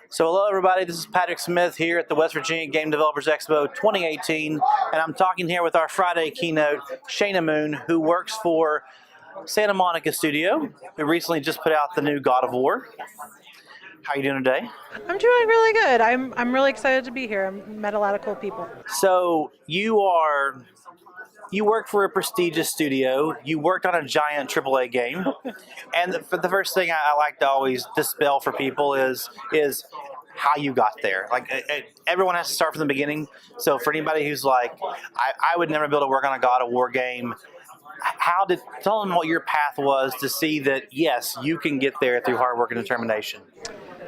So hello everybody, this is Patrick Smith here at the West Virginia Game Developers Expo 2018, and I'm talking here with our Friday keynote, Shayna Moon, who works for Santa Monica Studio, who recently just put out the new God of War. How are you doing today? I'm doing really good. I'm really excited to be here. I've met a lot of cool people. So you work for a prestigious studio, you worked on a giant AAA game, and the first thing I like to always dispel for people is how you got there. Like everyone has to start from the beginning. So for anybody who's like, I would never be able to work on a God of War game, tell them what your path was to see that yes, you can get there through hard work and determination.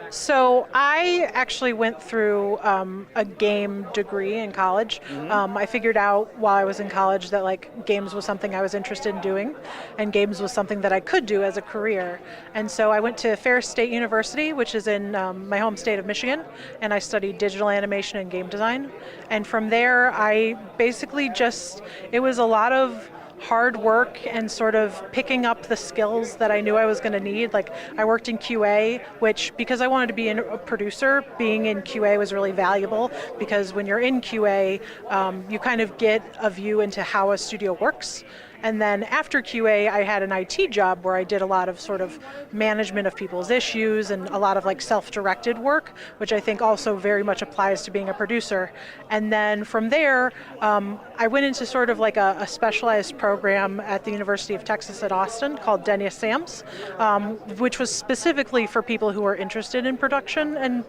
So I actually went through a game degree in college. I figured out while I was in college that games was something I was interested in doing, and games was something that I could do as a career. And so I went to Ferris State University, which is in my home state of Michigan, and I studied digital animation and game design. And from there, I basically it was a lot of hard work and sort of picking up the skills that I knew I was going to need. Like I worked in QA, which because I wanted to be a producer, being in QA was really valuable because when you're in QA, you kind of get a view into how a studio works. And then after QA, I had an IT job where I did a lot of sort of management of people's issues and a lot of self-directed work, which I think also very much applies to being a producer. And then from there, I went into sort of a specialized program at the University of Texas at Austin called Dennis Sams, which was specifically for people who are interested in production and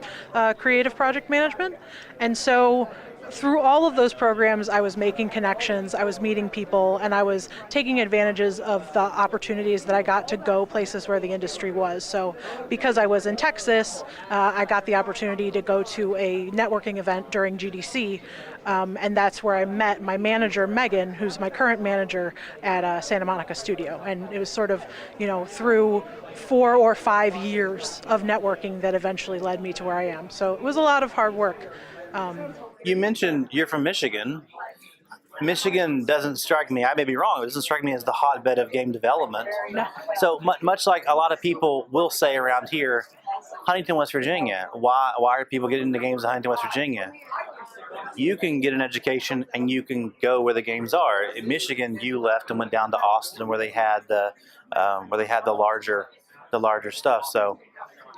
creative project management. And so through all of those programs, I was making connections, I was meeting people, and I was taking advantages of the opportunities that I got to go places where the industry was. So because I was in Texas, I got the opportunity to go to a networking event during GDC, and that's where I met my manager, Megan, who's my current manager at Santa Monica Studio. And it was sort of, through 4 or 5 years of networking that eventually led me to where I am. So it was a lot of hard work. You mentioned you're from Michigan. Michigan doesn't strike me, I may be wrong, it doesn't strike me as the hotbed of game development. No. So much like a lot of people will say around here, Huntington, West Virginia, why are people getting into games in Huntington, West Virginia? You can get an education and you can go where the games are. In Michigan, you left and went down to Austin where they had the larger stuff. So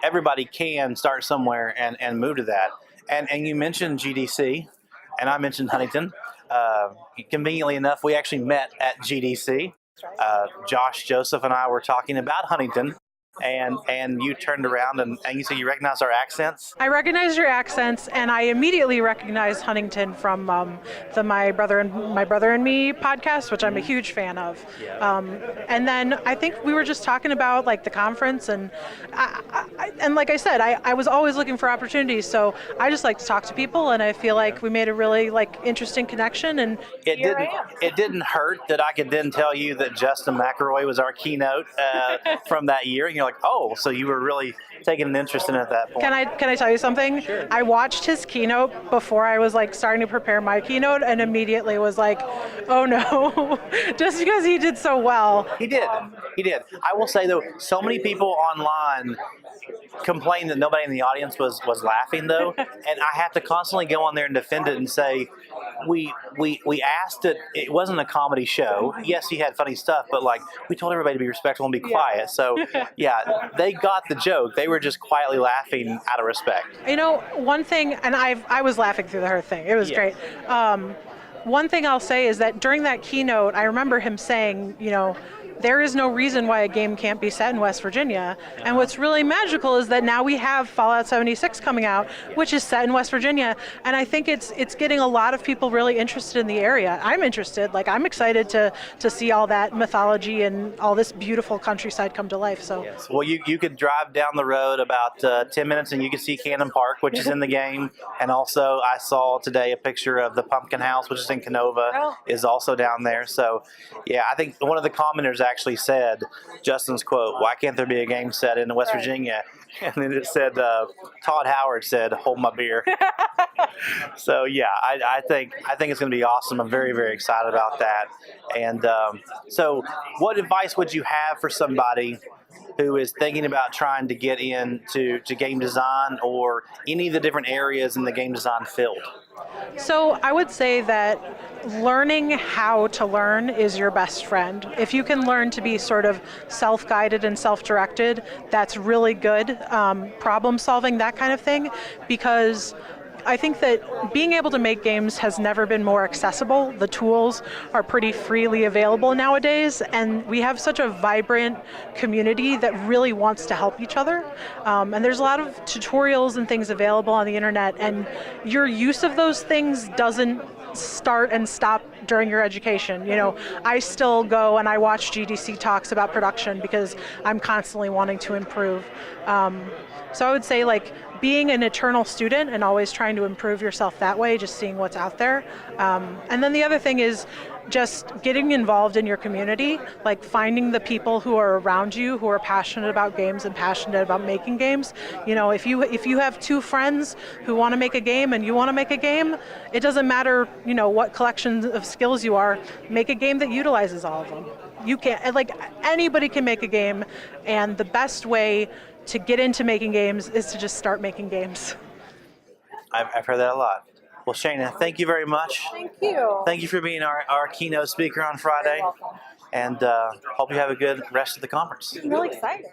everybody can start somewhere and move to that. And you mentioned GDC, and I mentioned Huntington. Conveniently enough, we actually met at GDC. Josh, Joseph, and I were talking about Huntington, and you turned around and you said you recognized our accents. I recognized your accents, and I immediately recognized Huntington from the My Brother and Me podcast, which I'm a huge fan of. And then I think we were just talking about the conference, and like I said, I was always looking for opportunities, so I just like to talk to people, and I feel like we made a really interesting connection. And it didn't hurt that I could then tell you that Justin McElroy was our keynote from that year. And you're like, oh, so you were really taking an interest in it at that point. Can I tell you something? Sure. I watched his keynote before I was starting to prepare my keynote, and immediately was like, oh no, just because he did so well. He did. I will say though, so many people online complained that nobody in the audience was laughing though, and I have to constantly go on there and defend it and say, we asked it. It wasn't a comedy show. Yes, he had funny stuff, but we told everybody to be respectful and be quiet. So yeah, they got the joke. They were just quietly laughing out of respect. One thing, and I was laughing through the whole thing. It was great. One thing I'll say is that during that keynote, I remember him saying, there is no reason why a game can't be set in West Virginia. And what's really magical is that now we have Fallout 76 coming out, which is set in West Virginia. And I think it's getting a lot of people really interested in the area. I'm interested. I'm excited to see all that mythology and all this beautiful countryside come to life. So yes. Well, you could drive down the road about 10 minutes and you could see Cannon Park, which is in the game. And also I saw today a picture of the Pumpkin House, which is in Canova, is also down there. So yeah, I think one of the commenters actually said Justin's quote, "Why can't there be a game set in West Virginia?" And then it said, Todd Howard said, "Hold my beer." So yeah, I think it's going to be awesome. I'm very, very excited about that. And so what advice would you have for somebody who is thinking about trying to get into game design or any of the different areas in the game design field? So I would say that learning how to learn is your best friend. If you can learn to be sort of self-guided and self-directed, that's really good. Problem solving, that kind of thing, because I think that being able to make games has never been more accessible. The tools are pretty freely available nowadays, and we have such a vibrant community that really wants to help each other. And there's a lot of tutorials and things available on the internet, and your use of those things doesn't start and stop during your education. You know, I still go and I watch GDC talks about production because I'm constantly wanting to improve. So I would say, like, being an eternal student and always trying to improve yourself that way, just seeing what's out there. And then the other thing is just getting involved in your community, like finding the people who are around you who are passionate about games and passionate about making games. You know, if you have two friends who want to make a game and you want to make a game, it doesn't matter, you know, what collection of skills you are, make a game that utilizes all of them. You can't, like, anybody can make a game, and the best way to get into making games is to just start making games. I've heard that a lot. Well, Shayna, thank you very much. Thank you. Thank you for being our keynote speaker on Friday. You're welcome. And hope you have a good rest of the conference. I'm really excited.